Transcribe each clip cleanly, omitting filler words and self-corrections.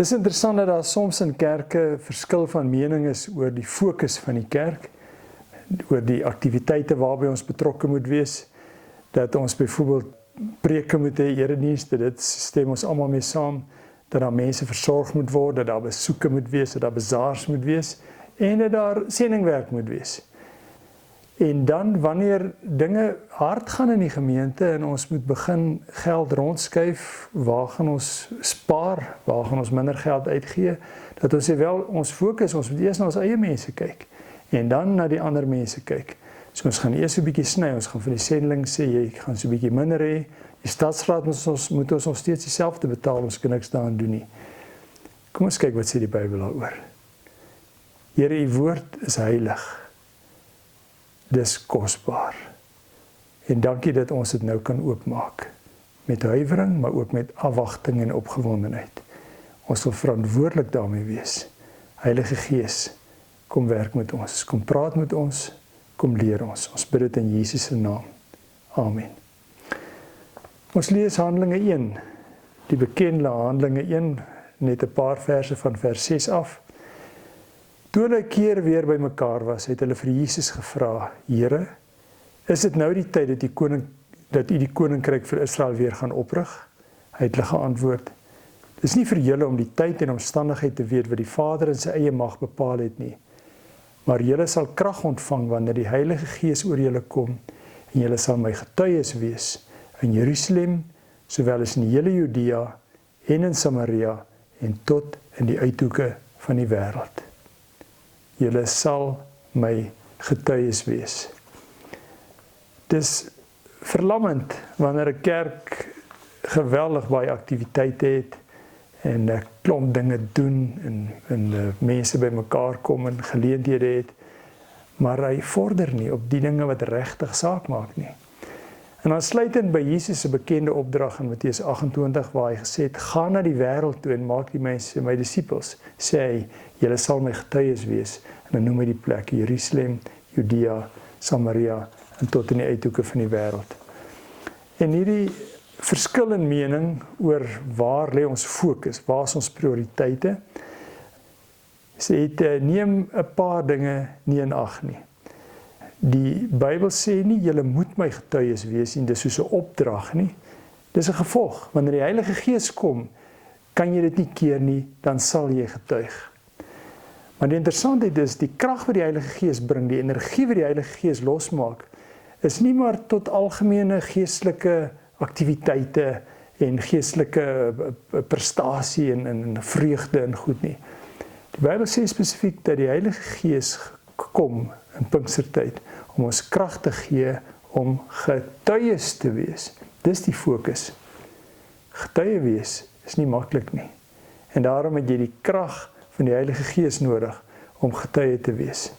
Dis interessant dat daar soms in kerke verskil van mening is oor die fokus van die kerk, oor die aktiwiteite waarby ons betrokke moet wees, dat ons byvoorbeeld preke moet hê, eredienste, dit stem ons almal mee saam, dat daar mense versorg moet word, dat daar besoeke moet wees, dat daar bazaars moet wees, en dat daar sendingwerk moet wees. En dan wanneer dinge hard gaan in die gemeente en ons moet begin geld rondskuif, waar gaan ons spaar, waar gaan ons minder geld uitgee, dat ons sê wel, ons fokus, ons moet eers na ons eie mense kyk, en dan na die ander mense kyk. So ons gaan eers 'n bietjie sny, ons gaan vir die sendeling sê, jy gaan so 'n bietjie minder hê, die stadsraad moet ons nog steeds dieselfde betaal, ons kan niks daaraan doen nie. Kom ons kyk wat sê die Bybel daaroor. Here, u woord is heilig. Dis kosbaar. En dankie dat ons dit nou kan oopmaak. Met huiwering, maar ook met afwagting en opgewondenheid. Ons wil verantwoordelik daarmee wees. Heilige Gees, kom werk met ons, kom praat met ons, kom leer ons. Ons bid dit in Jesus se naam. Amen. Ons lees Handelinge 1, die bekende Handelinge 1, net 'n paar verse van vers 6 af. Toe hulle 'n keer weer bymekaar was, het hulle vir Jesus gevra, Here, is dit nou die tyd dat u die koninkryk vir Israel weer gaan oprig? Hy het hulle geantwoord, dis nie vir julle om die tyd en omstandigheid te weet wat die Vader in sy eie mag bepaal het nie, maar julle sal krag ontvang wanneer die Heilige Gees oor julle kom, en julle sal my getuies wees in Jerusalem, sowel as in die hele Judea en in Samaria en tot in die uithoeke van die wêreld. Julle sal my getuies wees. Dis verlammend wanneer 'n kerk geweldig baie aktiwiteite het en 'n klomp dinge doen en mense bymekaar kom en geleenthede het, maar hy vorder nie op die dinge wat regtig saak maak nie. En aansluitend by Jesus se bekende opdrag in Matteus 28 waar hy gesê het, gaan na die wêreld toe en maak die mense my disippels, sê hy, julle sal my getuies wees, en dan noem hy die plekke, Jerusalem, Judea, Samaria, en tot in die uithoeke van die wêreld. En hierdie verskil in mening oor waar lê ons fokus, waar is ons prioriteite, sê het, neem 'n paar dinge nie in ag nie. Die Bybel sê nie, julle moet my getuies wees nie, dis soos 'n opdrag nie. Dis 'n gevolg. Wanneer die Heilige Gees kom, kan jy dit nie keer nie, dan sal jy getuig. Maar die interessantheid is, die krag wat die Heilige Gees bring, die energie wat die Heilige Gees losmaak, is nie maar tot algemene geestelike aktiwiteite en geestelike prestasie en vreugde en goed nie. Die Bybel sê spesifiek dat die Heilige Gees kom in Pinkstertyd om ons krag te gee om getuies te wees. Dis die fokus. Getuie wees is nie maklik nie. En daarom het jy die krag van die Heilige Gees nodig om getuie te wees.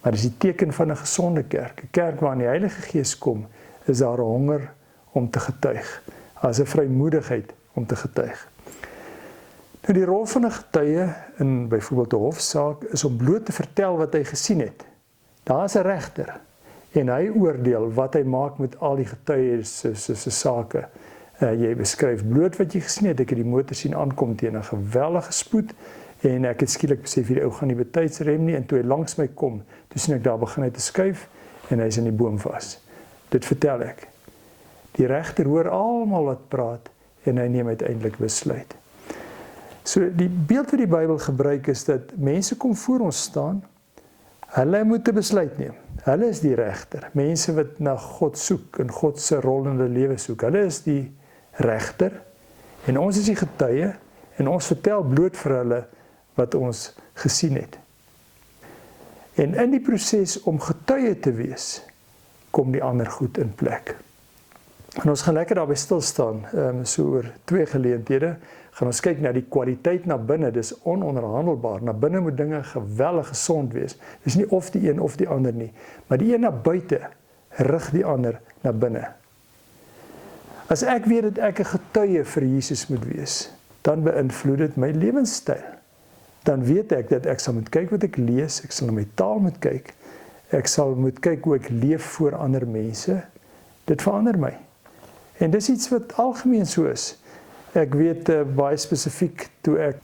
Maar dis die teken van 'n gesonde kerk. 'n Kerk waarin die Heilige Gees kom, is daar 'n honger om te getuig. As 'n vrymoedigheid om te getuig. Nou die rol van 'n getuie in byvoorbeeld 'n hofsaak is om bloot te vertel wat hy gesien het. Daar is 'n regter en hy oordeel wat hy maak met al die getuies se sake. Jy beskryf bloot wat jy gesien het. Ek het die motor sien aankom teen 'n geweldige spoed en ek het skielik besef hierdie ou gaan nie betyds rem nie en toe hy langs my kom, toe sien ek daar begin hy te skuif en hy's in die boom vas. Dit vertel ek. Die regter hoor almal wat praat en hy neem uiteindelik besluit. So die beeld wat die Bybel gebruik is dat mense kom voor ons staan, hulle moet 'n besluit neem. Hulle is die regter, mense wat na God soek en God se rol in hulle lewe soek. Hulle is die regter en ons is die getuie en ons vertel bloot vir hulle wat ons gesien het. En in die proses om getuie te wees, kom die ander goed in plek. En ons gaan lekker daarby stil staan, so oor 2 geleenthede, gaan ons kyk na die kwaliteit na binne, dis ononderhandelbaar, na binne moet dinge geweldig gesond wees, dis nie of die een of die ander nie, maar die een na buite, rig die ander na binne. As ek weet dat ek 'n getuie vir Jesus moet wees, dan beïnvloed dit my lewenstyl. Dan weet ek dat ek sal moet kyk wat ek lees, ek sal na my taal moet kyk, ek sal moet kyk hoe ek leef voor ander mense, dit verander my. En dis iets wat algemeen so is. Ek weet baie spesifiek toe ek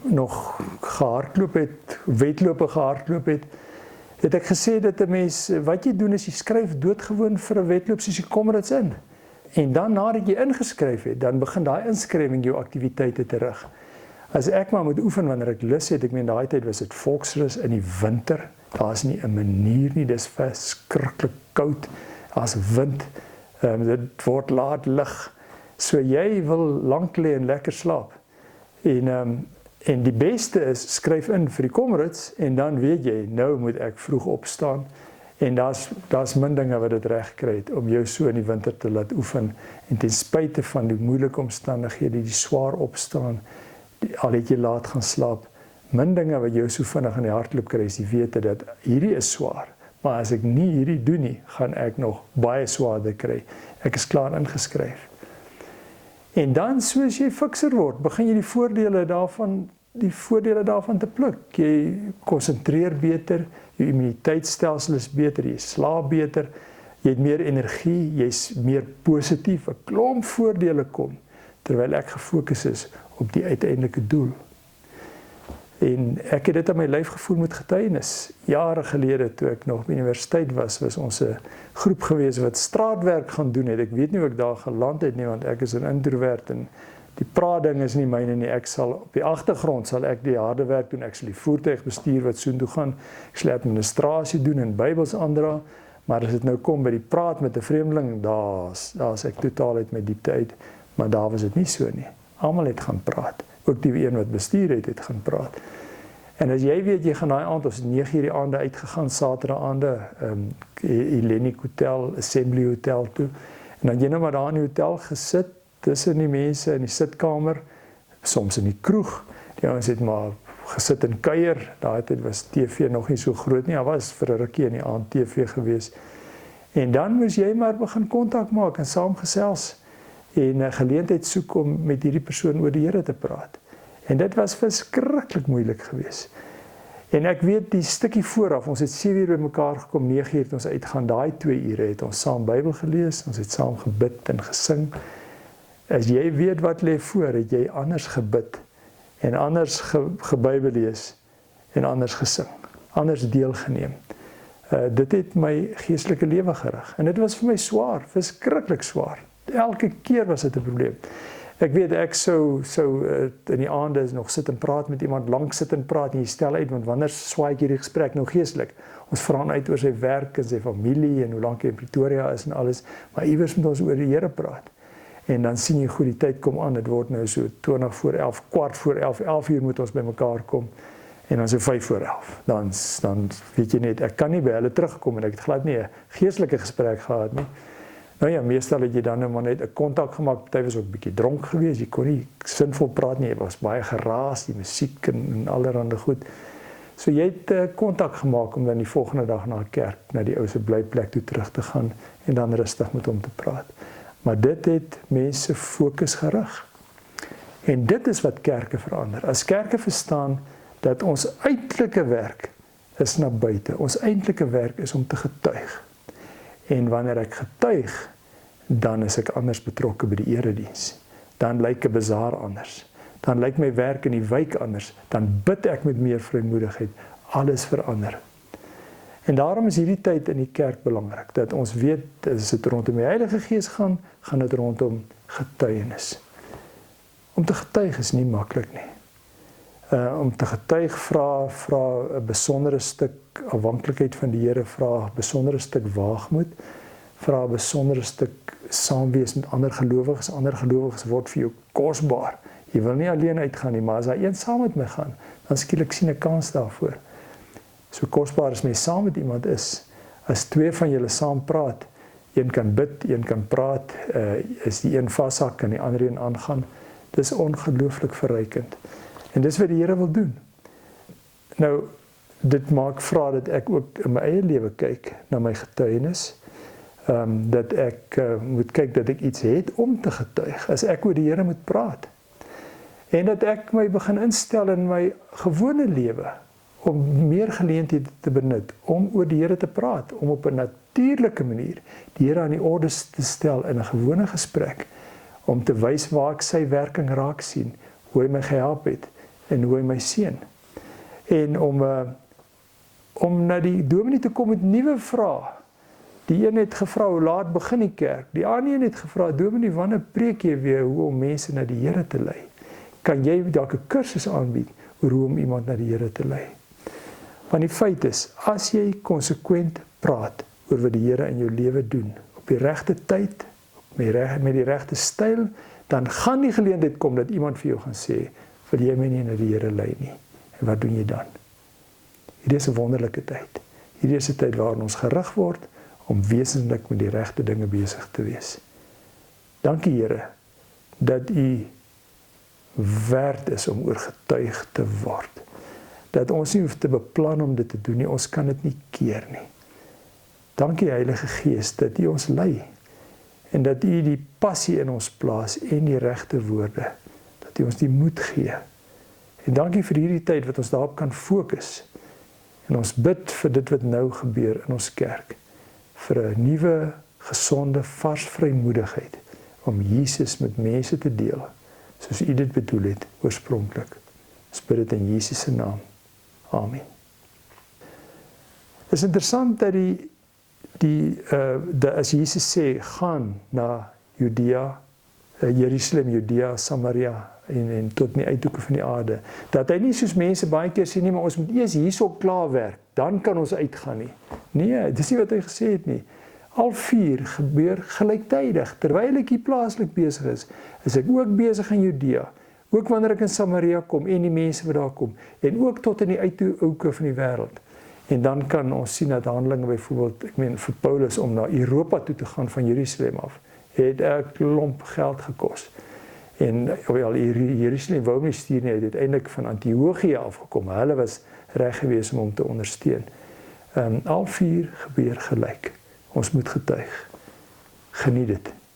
nog gehardloop het, wedlope gehardloop het ek gesê dat 'n mens, wat jy doen is jy skryf doodgewoon vir 'n wedloop soos die Comrades in. En dan nadat jy ingeskryf het, dan begin daai inskrywing jou aktiwiteite te rig. As ek maar moet oefen wanneer ek lus het, ek meen daai tyd was dit volksrus in die winter, daar's nie 'n manier nie, dis verskriklik koud, daar's wind, dit word laat lig, so jy wil lank lê en lekker slaap. En die beste is, skryf in vir die Comrades, en dan weet jy, nou moet ek vroeg opstaan, en daar's min dinge wat dit reg kry het, om jou so in die winter te laat oefen, en ten spyte van die moeilike omstandighede, die swaar opstaan, al het jy laat gaan slaap, min dinge wat jou so vinnig in die hardloop kry, is die wete dat hierdie is swaar, maar as ek nie hierdie doen nie, gaan ek nog baie swaarder kry. Ek is klaar ingeskryf. En dan, soos jy fikser word, begin jy die voordele daarvan te pluk. Jy konsentreer beter, jou immuniteitstelsel is beter, jy slaap beter, jy het meer energie, jy's meer positief, 'n klomp voordele kom, terwyl ek gefokus is op die uiteindelike doel. En ek het dit aan my lyf gevoel met getuienis. Jare gelede, toe ek nog op universiteit was ons 'n groep gewees wat straatwerk gaan doen het. Ek weet nie hoe ek daar geland het nie, want ek is 'n introvert en die praatding is nie myne nie. Ek sal op die agtergrond sal ek die harde werk doen. Ek sal die voertuig bestuur wat soontoe gaan. Ek sal administrasie doen en Bybels aandra. Maar as dit nou kom by die praat met 'n vreemdeling, daar's ek totaal uit my diepte uit. Maar daar was dit nie so nie. Almal het gaan praat. Ook die een wat bestuur het gaan praat. En as jy weet, jy gaan daai aand, ons het 9:00 die aande uitgegaan, Saterdag aande, Hellenic Hotel, Assembly Hotel toe. En dan jy nou maar daar in die hotel gesit, tussen die mense in die sitkamer, soms in die kroeg. Die ouens het maar gesit en kuier. Daai tyd was TV nog nie so groot nie. Daar was vir 'n rukkie in die aand TV gewees. En dan moes jy maar begin kontak maak en saamgesels en 'n geleentheid soek om met hierdie persoon oor die Here te praat. En dit was verskriklik moeilik geweest. En ek weet die stukkie vooraf, ons het 7:00 bymekaar gekom, 9:00 het ons uitgaan, daai 2 ure het ons saam Bybel gelees, ons het saam gebid en gesing. As jy weet wat lê voor, het jy anders gebid en anders gebybel lees en anders gesing, anders deelgeneem. Dit het my geestelike lewe gerig en dit was vir my swaar, verskriklik swaar. Elke keer was dit 'n probleem. Ek weet ek sou in die aande nog sit en praat met iemand, lank sit en praat en jy stel uit, want wanneer swaai ek hierdie gesprek nou geestelik? Ons vra uit oor sy werk en sy familie en hoe lank hy in Pretoria is en alles, maar iewers moet ons oor die Here praat. En dan sien jy goed, die tyd kom aan, dit word nou so 20 voor 11, kwart voor 11, 11:00 moet ons bymekaar kom. En dan so 5 voor 11. Dan weet jy net, ek kan nie by hulle terugkom en ek het glad nie 'n geestelike gesprek gehad nie. Nou ja, meestal het jy dan nou maar net 'n kontak gemaak, party was ook 'n bietjie dronk geweest, jy kon nie sinvol praat nie, jy was baie geraas, die musiek en allerhande goed. So jy het kontak gemaak om dan die volgende dag na die kerk, na die ou se blyplek toe terug te gaan en dan rustig met hom te praat. Maar dit het mense fokus gerig. En dit is wat kerke verander. As kerke verstaan dat ons eintlike werk is na buite, ons eintlike werk is om te getuig. En wanneer ek getuig, dan is ek anders betrokke by die erediens. Dan lyk 'n bazaar anders. Dan lyk my werk in die wijk anders. Dan bid ek met meer vrymoedigheid. Alles verander. En daarom is hierdie tyd in die kerk belangrik. Dat ons weet, as dit rondom die Heilige Gees gaan dit rondom getuienis. Om te getuig is nie maklik nie. Om te getuig vra 'n besondere stuk afhanklikheid van die Here, vra 'n besondere stuk waagmoed, vra 'n besondere stuk saamwees met ander gelowiges. Ander gelowiges word vir jou kosbaar. Jy wil nie alleen uitgaan nie, maar as daar een saam met my gaan, dan skielik sien ek kans daarvoor. So kosbaar as my saam met iemand is, as 2 van julle saam praat, een kan bid, een kan praat, is die een vashak, kan die ander een aangaan. Dis ongelooflik verrykend. En dis wat die Here wil doen. Nou, dit maak vra dat ek ook in my eie lewe kyk na my getuienis, dat ek moet kyk dat ek iets het om te getuig, as ek oor die Here moet praat. En dat ek my begin instel in my gewone lewe, om meer geleenthede te benut, om oor die Here te praat, om op 'n natuurlike manier die Here aan die orde te stel in 'n gewone gesprek, om te wys waar ek sy werking raak sien, hoe hy my gehelp het en hoe hy my seën. En om na die dominee te kom met nuwe vrae. Die een het gevra, hoe laat begin die kerk? Die ander een het gevra, dominee, wanneer preek jy weer hoe om mense na die Here te lei? Kan jy dalk 'n kursus aanbied oor hoe om iemand na die Here te lei? Want die feit is, as jy konsekwent praat oor wat die Here in jou lewe doen, op die regte tyd, met die regte styl, dan gaan die geleentheid kom dat iemand vir jou gaan sê, wil jy my nie na die Here lei nie? En wat doen jy dan? Hierdie is 'n wonderlike tyd. Hierdie is 'n tyd waarin ons gerig word om wesentlik met die regte dinge besig te wees. Dankie Here, dat U werd is om oorgetuig te word. Dat ons nie hoef te beplan om dit te doen nie, ons kan dit nie keer nie. Dankie Heilige Gees, dat U ons lei, en dat U die passie in ons plaas en die regte woorde, dat U ons die moed gee. En dankie vir hierdie tyd wat ons daarop kan fokus, en ons bid vir dit wat nou gebeur in ons kerk, vir 'n nuwe, gesonde, vars vrymoedigheid om Jesus met mense te deel, soos U dit bedoel het oorspronklik. Ons bid dit in Jesus se naam. Amen. Het is interessant dat as Jesus sê, gaan na Judea, Jerusalem, Judea, Samaria en tot in die uithoeke van die aarde, dat hy nie soos mense baie keer sê nie, maar ons moet eers hierso klaar werk, dan kan ons uitgaan nie. Nee, dis nie wat hy gesê het nie. Al 4 gebeur gelyktydig. Terwyl ek hier plaaslik besig is ek ook besig in Judea. Ook wanneer ek in Samaria kom en die mense wat daar kom. En ook tot in die uithoeke van die wêreld. En dan kan ons sien dat Handelinge byvoorbeeld, vir Paulus om na Europa toe te gaan van Jerusalem af, het 'n klomp geld gekos. En Jerusalem wou nie stuur nie, het uiteindelik van Antiochië afgekom. Hulle was reg gewees om hom te ondersteun. Al 4 gebeur gelyk. Ons moet getuig. Geniet dit.